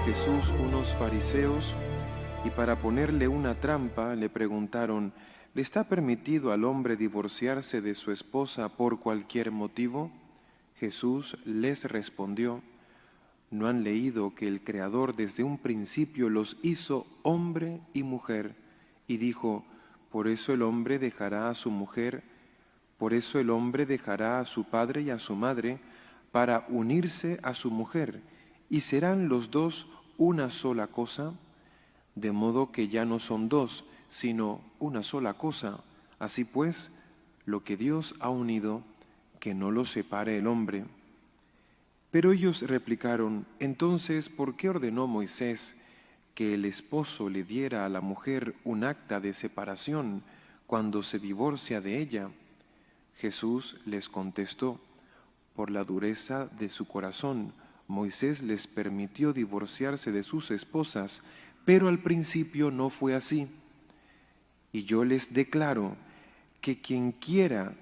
Jesús unos fariseos y para ponerle una trampa le preguntaron, ¿le está permitido al hombre divorciarse de su esposa por cualquier motivo? Jesús les respondió, ¿no han leído que el Creador desde un principio los hizo hombre y mujer? Y dijo, por eso el hombre dejará a su mujer, por eso el hombre dejará a su padre y a su madre para unirse a su mujer, y serán los dos una sola cosa, de modo que ya no son dos, sino una sola cosa. Así pues, lo que Dios ha unido, que no lo separe el hombre. Pero ellos replicaron, entonces, ¿por qué ordenó Moisés que el esposo le diera a la mujer un acta de separación cuando se divorcia de ella? Jesús les contestó, por la dureza de su corazón, Moisés les permitió divorciarse de sus esposas, pero al principio no fue así. Y yo les declaro que quien quiera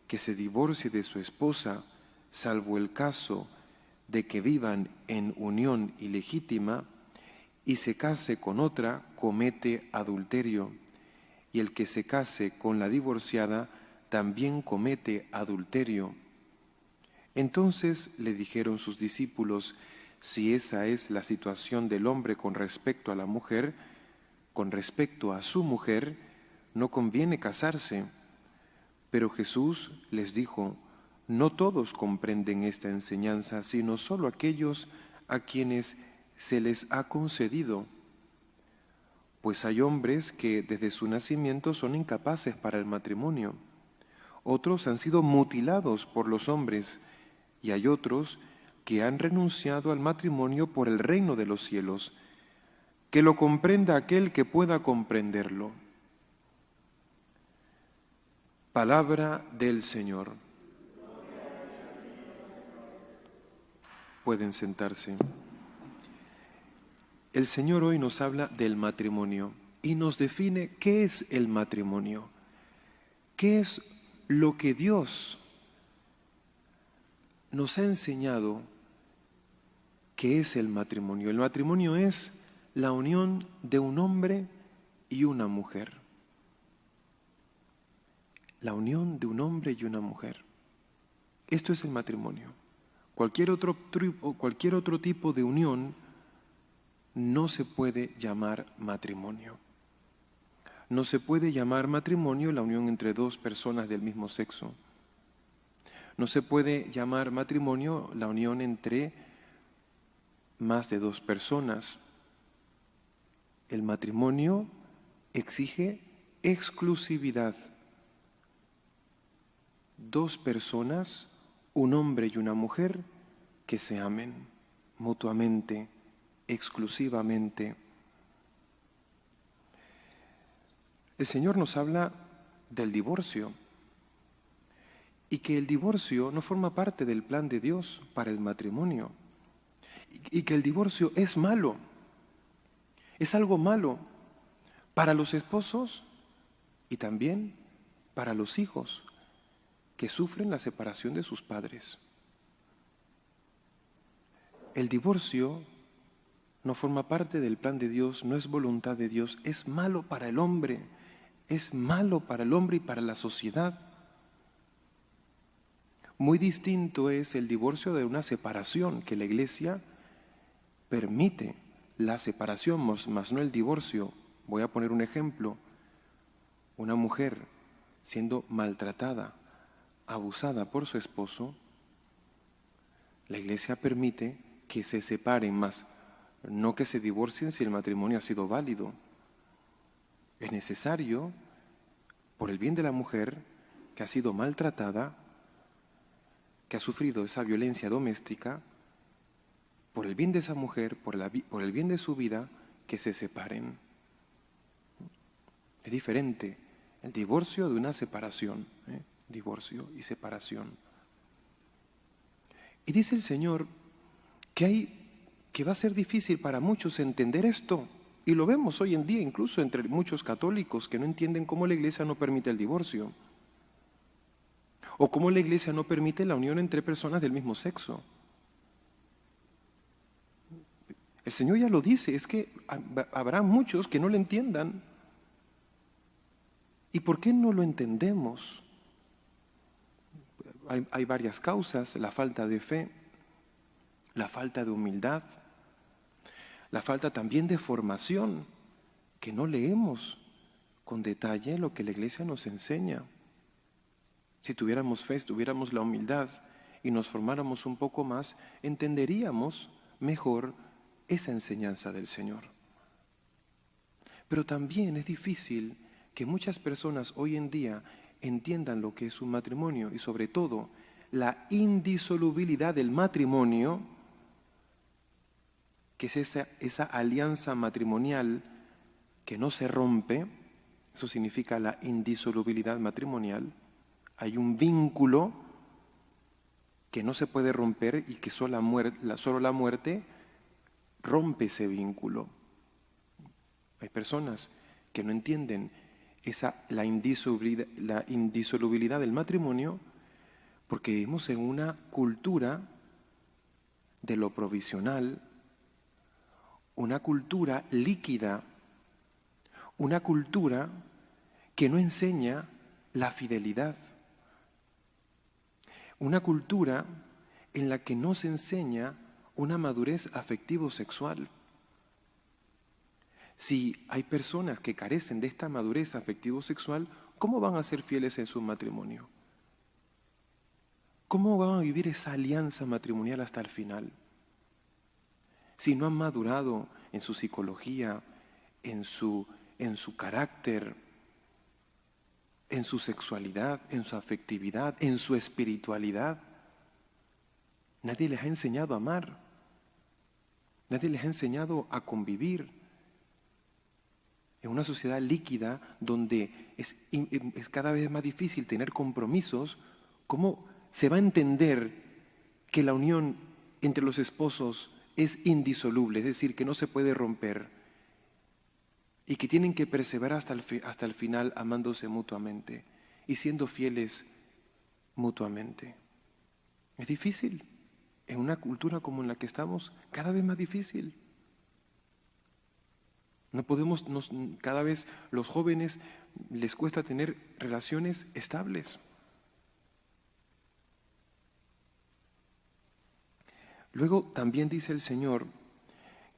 que se divorcie de su esposa, salvo el caso de que vivan en unión ilegítima y se case con otra, comete adulterio. Y el que se case con la divorciada también comete adulterio. Entonces le dijeron sus discípulos, si esa es la situación del hombre con respecto a la mujer, con respecto a su mujer, no conviene casarse. Pero Jesús les dijo, no todos comprenden esta enseñanza, sino solo aquellos a quienes se les ha concedido. Pues hay hombres que desde su nacimiento son incapaces para el matrimonio. Otros han sido mutilados por los hombres y hay otros que han renunciado al matrimonio por el reino de los cielos. Que lo comprenda aquel que pueda comprenderlo. Palabra del Señor. Pueden sentarse. El Señor hoy nos habla del matrimonio y nos define qué es el matrimonio, qué es lo que Dios nos ha enseñado que es el matrimonio. El matrimonio es la unión de un hombre y una mujer. La unión de un hombre y una mujer. Esto es el matrimonio. Cualquier otro tipo de unión no se puede llamar matrimonio. No se puede llamar matrimonio la unión entre dos personas del mismo sexo. No se puede llamar matrimonio la unión entre más de dos personas. El matrimonio exige exclusividad. Dos personas, un hombre y una mujer, que se amen mutuamente, exclusivamente. El Señor nos habla del divorcio y que el divorcio no forma parte del plan de Dios para el matrimonio y que el divorcio es malo, es algo malo para los esposos y también para los hijos que sufren la separación de sus padres. El divorcio no forma parte del plan de Dios, no es voluntad de Dios, es malo para el hombre, es malo para el hombre y para la sociedad. Muy distinto es el divorcio de una separación, que la Iglesia permite la separación, mas no el divorcio. Voy a poner un ejemplo. Una mujer siendo maltratada, abusada por su esposo, la Iglesia permite que se separen, mas no que se divorcien si el matrimonio ha sido válido. Es necesario, por el bien de la mujer que ha sido maltratada, que ha sufrido esa violencia doméstica, por el bien de esa mujer, por el bien de su vida, que se separen. Es diferente el divorcio de una separación, divorcio y separación. Y dice el Señor que va a ser difícil para muchos entender esto, y lo vemos hoy en día incluso entre muchos católicos que no entienden cómo la Iglesia no permite el divorcio, o cómo la Iglesia no permite la unión entre personas del mismo sexo. El Señor ya lo dice, es que habrá muchos que no lo entiendan. ¿Y por qué no lo entendemos? Hay varias causas: la falta de fe, la falta de humildad, la falta también de formación, que no leemos con detalle lo que la Iglesia nos enseña. Si tuviéramos fe, si tuviéramos la humildad y nos formáramos un poco más, entenderíamos mejor esa enseñanza del Señor. Pero también es difícil que muchas personas hoy en día entiendan lo que es un matrimonio y sobre todo la indisolubilidad del matrimonio, que es esa alianza matrimonial que no se rompe. Eso significa la indisolubilidad matrimonial. Hay un vínculo que no se puede romper y que solo la muerte rompe ese vínculo. Hay personas que no entienden la indisolubilidad del matrimonio porque vivimos en una cultura de lo provisional, una cultura líquida, una cultura que no enseña la fidelidad, una cultura en la que no se enseña una madurez afectivo-sexual. Si hay personas que carecen de esta madurez afectivo-sexual, ¿cómo van a ser fieles en su matrimonio? ¿Cómo van a vivir esa alianza matrimonial hasta el final? Si no han madurado en su psicología, en su carácter, en su sexualidad, en su afectividad, en su espiritualidad. Nadie les ha enseñado a amar. Nadie les ha enseñado a convivir. En una sociedad líquida donde es cada vez más difícil tener compromisos, ¿cómo se va a entender que la unión entre los esposos es indisoluble? Es decir, que no se puede romper y que tienen que perseverar hasta el final amándose mutuamente y siendo fieles mutuamente. Es difícil. En una cultura como en la que estamos, cada vez más difícil. No podemos, cada vez los jóvenes les cuesta tener relaciones estables. Luego también dice el Señor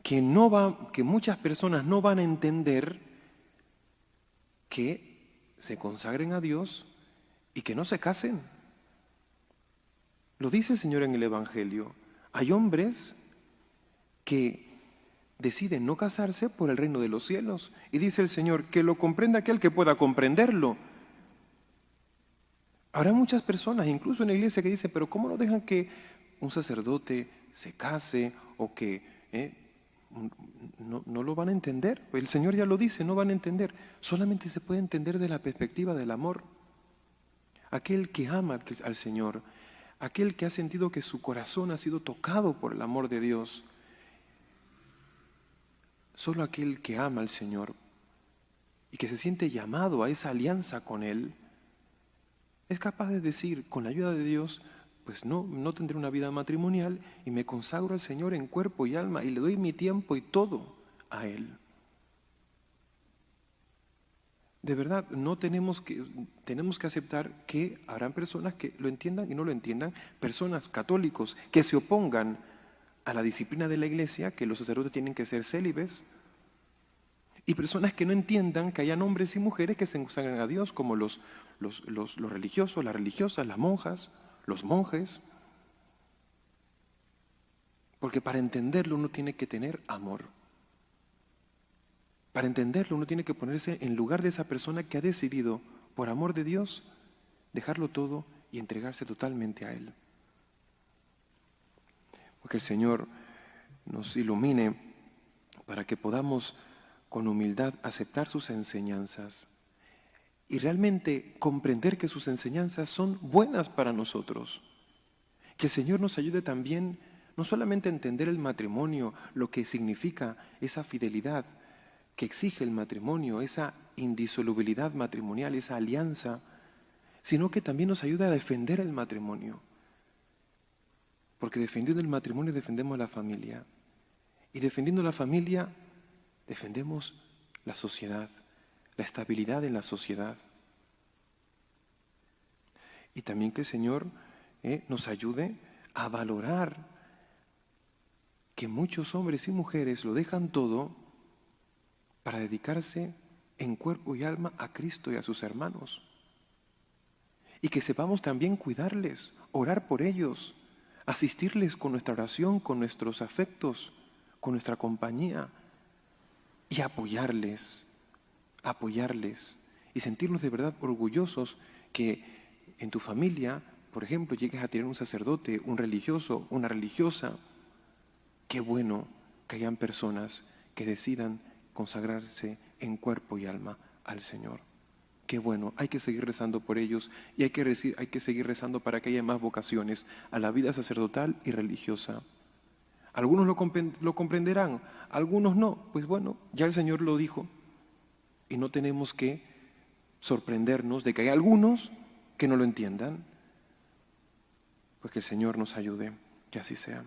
que muchas personas no van a entender que se consagren a Dios y que no se casen. Lo dice el Señor en el Evangelio. Hay hombres que deciden no casarse por el reino de los cielos. Y dice el Señor, que lo comprenda aquel que pueda comprenderlo. Habrá muchas personas, incluso en la iglesia, que dicen, pero ¿cómo no dejan que un sacerdote se case o que no lo van a entender? El Señor ya lo dice, no van a entender. Solamente se puede entender de la perspectiva del amor. Aquel que ama al Señor, aquel que ha sentido que su corazón ha sido tocado por el amor de Dios, solo aquel que ama al Señor y que se siente llamado a esa alianza con Él, es capaz de decir, con la ayuda de Dios, pues no tendré una vida matrimonial y me consagro al Señor en cuerpo y alma y le doy mi tiempo y todo a Él. De verdad, tenemos que aceptar que habrán personas que lo entiendan y no lo entiendan, personas católicos que se opongan a la disciplina de la Iglesia, que los sacerdotes tienen que ser célibes, y personas que no entiendan que hayan hombres y mujeres que se consagran a Dios, como los religiosos, las religiosas, las monjas, los monjes. Porque para entenderlo uno tiene que tener amor. Para entenderlo uno tiene que ponerse en lugar de esa persona que ha decidido, por amor de Dios, dejarlo todo y entregarse totalmente a Él. Porque el Señor nos ilumine para que podamos con humildad aceptar sus enseñanzas y realmente comprender que sus enseñanzas son buenas para nosotros. Que el Señor nos ayude también no solamente a entender el matrimonio, lo que significa esa fidelidad que exige el matrimonio, esa indisolubilidad matrimonial, esa alianza, sino que también nos ayude a defender el matrimonio. Porque defendiendo el matrimonio defendemos la familia. Y defendiendo la familia, defendemos la sociedad, la estabilidad en la sociedad. Y también que el Señor nos ayude a valorar que muchos hombres y mujeres lo dejan todo para dedicarse en cuerpo y alma a Cristo y a sus hermanos. Y que sepamos también cuidarles, orar por ellos, asistirles con nuestra oración, con nuestros afectos, con nuestra compañía y apoyarles y sentirnos de verdad orgullosos que en tu familia, por ejemplo, llegues a tener un sacerdote, un religioso, una religiosa. Qué bueno que hayan personas que decidan consagrarse en cuerpo y alma al Señor. Qué bueno, hay que seguir rezando por ellos y hay que seguir rezando para que haya más vocaciones a la vida sacerdotal y religiosa. Algunos lo comprenderán, algunos no. Pues bueno, ya el Señor lo dijo y no tenemos que sorprendernos de que hay algunos que no lo entiendan. Pues que el Señor nos ayude, que así sea.